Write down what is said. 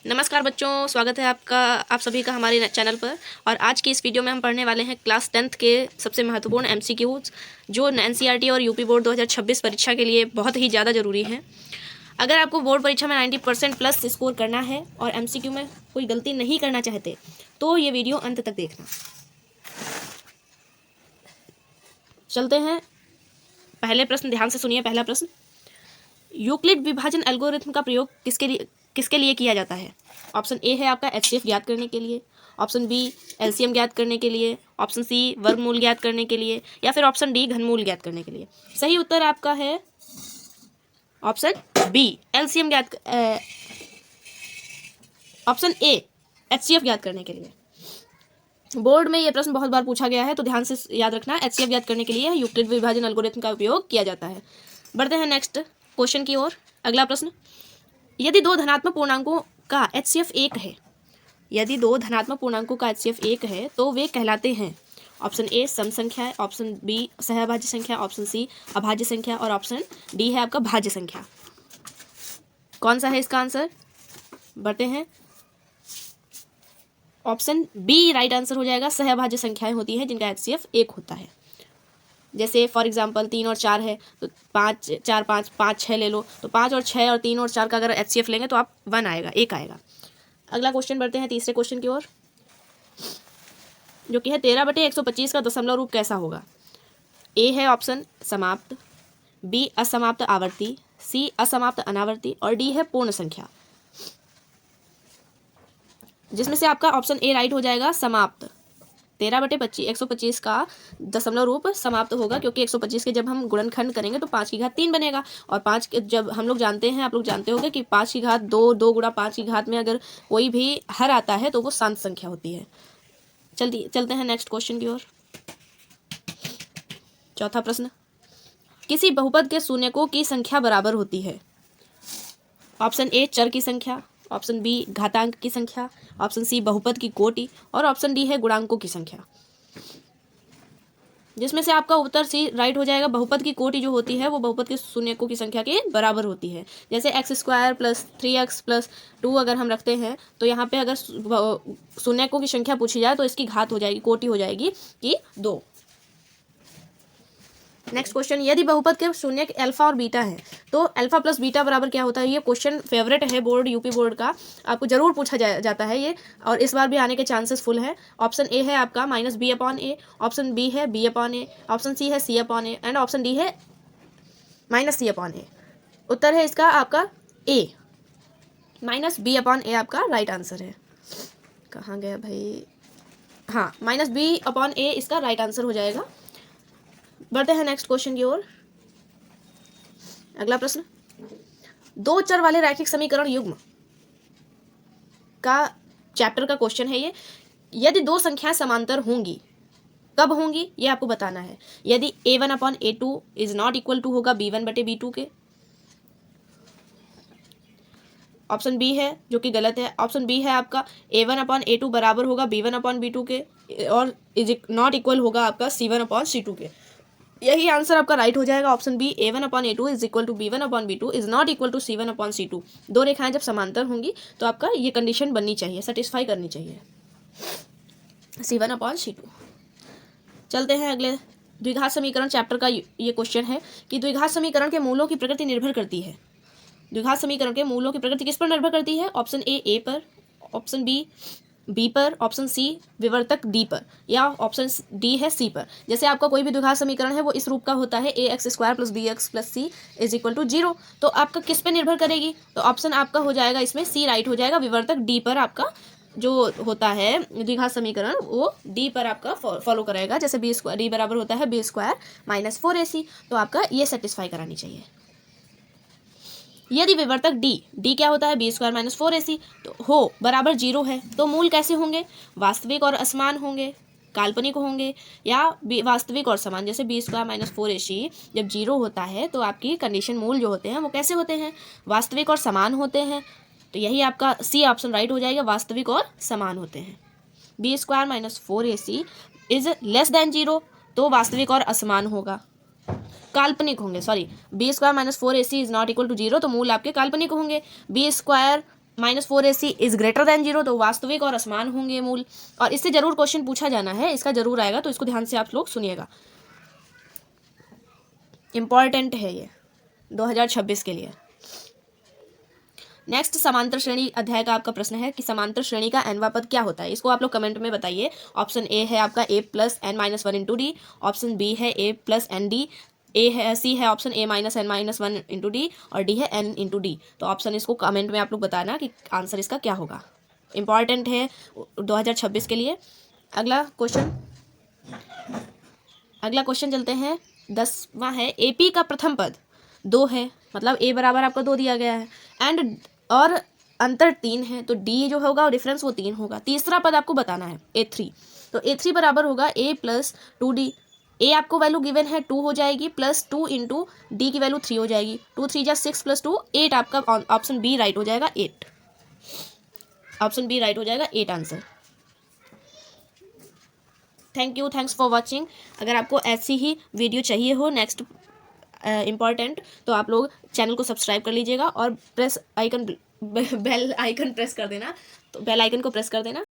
नमस्कार बच्चों, स्वागत है आप सभी का हमारे चैनल पर। और आज की इस वीडियो में हम पढ़ने वाले हैं क्लास 10th के सबसे महत्वपूर्ण एमसीक्यूज जो एनसीईआरटी और यूपी बोर्ड 2026 परीक्षा के लिए बहुत ही ज़्यादा ज़रूरी है। अगर आपको बोर्ड परीक्षा में 90% प्लस स्कोर करना है और एमसीक्यू में कोई गलती नहीं करना चाहते तो ये वीडियो अंत तक देखना। चलते हैं पहले प्रश्न, ध्यान से सुनिए। पहला प्रश्न, यूक्लिड विभाजन एल्गोरिथम का प्रयोग किसके लिए किया जाता है? ऑप्शन ए है आपका एचसीएफ ज्ञात करने के लिए, ऑप्शन बी एलसीएम ज्ञात करने के लिए, ऑप्शन सी वर्गमूल ज्ञात करने के लिए, या फिर ऑप्शन डी घनमूल ज्ञात करने के लिए। सही उत्तर आपका है ऑप्शन बी एलसीएम ज्ञात, ऑप्शन ए एचसीएफ ज्ञात करने के लिए। बोर्ड में यह प्रश्न बहुत बार पूछा गया है तो ध्यान से याद रखना। एचसीएफ ज्ञात करने के लिए यूक्लिड विभाजन एल्गोरिथम का उपयोग किया जाता है। बढ़ते हैं नेक्स्ट क्वेश्चन की ओर। अगला प्रश्न, यदि दो धनात्मक पूर्णांकों का एचसीएफ 1 है, यदि दो धनात्मक पूर्णांकों का एचसीएफ 1 है तो वे कहलाते हैं ऑप्शन ए सम संख्या है, ऑप्शन बी सहभाज्य संख्या, ऑप्शन सी अभाज्य संख्या और ऑप्शन डी है आपका भाज्य संख्या। कौन सा है इसका आंसर? बढ़ते हैं, ऑप्शन बी राइट आंसर हो जाएगा। सहभाज्य संख्याएं होती हैं जिनका एचसीएफ 1 होता है। जैसे फॉर एग्जांपल 3 और 4 है तो 5 4 5 5 6 ले लो, तो 5 और 6 और 3 और 4 का अगर एचसीएफ लेंगे तो आप 1 आएगा, 1 आएगा। अगला क्वेश्चन बढ़ते हैं तीसरे क्वेश्चन की ओर, जो कि है 13/125 का दशमलव रूप कैसा होगा? ए है ऑप्शन समाप्त, बी असमाप्त आवर्ती, सी असमाप्त अनावर्ती और डी है पूर्ण संख्या। जिसमें से आपका ऑप्शन ए राइट हो जाएगा, समाप्त। 13/125 का दशमलव रूप समाप्त होगा, क्योंकि 125 के जब हम गुणनखंड करेंगे तो 5 की घात 3 बनेगा। और 5 के जब हम लोग जानते हैं, आप लोग जानते होंगे कि 5 की घात 2, 2 गुणा 5 की घात में अगर कोई भी हर आता है तो वो शांत संख्या होती है। चलते हैं नेक्स्ट क्वेश्चन की ओर। चौथा प्रश्न, किसी बहुपद के शून्यकों की संख्या बराबर होती है? ऑप्शन ए चर की संख्या, ऑप्शन बी घातांक की संख्या, ऑप्शन सी बहुपद की कोटि और ऑप्शन डी है गुणांकों की संख्या। जिसमें से आपका उत्तर सी राइट हो जाएगा। बहुपद की कोटि जो होती है वो बहुपद के शून्यकों की संख्या के बराबर होती है। जैसे x² + 3x + 2 अगर हम रखते हैं तो यहाँ पे अगर शून्यकों की संख्या पूछी जाए तो इसकी घात हो जाएगी, कोटि हो जाएगी कि 2। नेक्स्ट क्वेश्चन, यदि बहुपद के शून्यक अल्फा और बीटा है तो अल्फा प्लस बीटा बराबर क्या होता है? ये क्वेश्चन फेवरेट है बोर्ड, यूपी बोर्ड का, आपको जरूर पूछा जाता है ये, और इस बार भी आने के चांसेस फुल है। ऑप्शन ए है आपका -b/a, ऑप्शन बी है b/a, ऑप्शन सी है c/a एंड ऑप्शन डी है -c/a। उत्तर है इसका आपका ए, -b/a आपका राइट आंसर है। कहाँ गया भाई? हाँ, -b/a इसका राइट आंसर हो जाएगा। बढ़ते हैं नेक्स्ट क्वेश्चन की ओर। अगला प्रश्न, दो चर वाले रैखिक समीकरण युग्म का चैप्टर का क्वेश्चन है ये। यदि दो संख्याएं समांतर होंगी, कब होंगी ये आपको बताना है। यदि a1/a2 is not equal to होगा b1/b2 के, ऑप्शन बी है जो कि गलत है। ऑप्शन बी है आपका a1/a2 बराबर होगा b1/b2 के और इज नॉट इक्वल होगा आपका c1/c2 के। यही आंसर आपका राइट हो जाएगा। Option B a1/a2 is equal to b1/b2 is not equal to c1/c2। दो रेखाएं जब समांतर होंगी तो आपका ये कंडीशन बननी चाहिए, सेटिस्फाई करनी चाहिए, c1/c2। चलते हैं अगले द्विघात समीकरण चैप्टर का ये क्वेश्चन है कि द्विघात समीकरण के मूलों की प्रकृति निर्भर करती है। द्विघात समीकरण के मूलों की प्रकृति किस पर निर्भर करती है? ऑप्शन ए पर, ऑप्शन बी पर, ऑप्शन सी विवर्तक डी पर, या ऑप्शन डी है सी पर। जैसे आपका कोई भी द्विघात समीकरण है वो इस रूप का होता है ax² + bx + c = 0। तो आपका किस पे निर्भर करेगी? तो ऑप्शन आपका हो जाएगा इसमें सी राइट हो जाएगा। विवर्तक डी पर आपका जो होता है द्विघात समीकरण वो डी पर आपका फॉलो करेगा। जैसे डी बराबर होता है b² - 4ac। तो आपका ये सेटिस्फाई करानी चाहिए। यदि विवर्तक डी क्या होता है? b² - 4ac तो हो बराबर 0 है तो मूल कैसे होंगे? वास्तविक और असमान होंगे, काल्पनिक होंगे, या वास्तविक और समान। जैसे b² - 4ac जब 0 होता है तो आपकी कंडीशन मूल जो होते हैं वो कैसे होते हैं? वास्तविक और समान होते हैं। तो यही आपका सी ऑप्शन राइट हो जाएगा, वास्तविक और समान होते हैं। b² - 4ac is less than 0 तो वास्तविक और असमान होगा, काल्पनिक होंगे। Sorry, b² - 4ac is not equal to 0 तो मूल आपके काल्पनिक होंगे। b² -4ac is greater than 0, तो वास्तविक और असमान होंगे मूल। और इससे जरूर क्वेश्चन पूछा जाना है, इसका जरूर आएगा, तो इसको ध्यान से आप लोग सुनिएगा, इंपॉर्टेंट है ये 2026 के लिए। नेक्स्ट समांतर श्रेणी अध्याय का आपका प्रश्न है कि समांतर श्रेणी का nवां पद क्या होता है। इसको आप लोग कमेंट में बताइए। ऑप्शन ए है आपका a + n-1 into d, option B है a + n-d, ए है सी है option a - n-1 into d, और डी है n इंटू डी। तो ऑप्शन इसको कमेंट में आप लोग बताना कि आंसर इसका क्या होगा, इंपॉर्टेंट है 2026 के लिए। अगला क्वेश्चन चलते हैं, 10वां है AP का प्रथम पद 2 है, मतलब a बराबर आपका 2 दिया गया है, एंड और अंतर 3 है, तो d जो होगा डिफरेंस वो 3 होगा। तीसरा पद आपको बताना है A3, तो A3 बराबर होगा a + 2d। a आपको वैल्यू गिवन है 2 हो जाएगी, +2 इंटू डी की वैल्यू 3 हो जाएगी, 2 3 जा 6 + 2 8, आपका ऑप्शन बी राइट हो जाएगा 8, ऑप्शन बी राइट हो जाएगा 8 answer. Thank you, thanks for watching. अगर आपको ऐसी ही वीडियो चाहिए हो नेक्स्ट इम्पॉर्टेंट, तो आप लोग चैनल को सब्सक्राइब कर लीजिएगा और बेल आइकन प्रेस कर देना, तो बेल आइकन को प्रेस कर देना।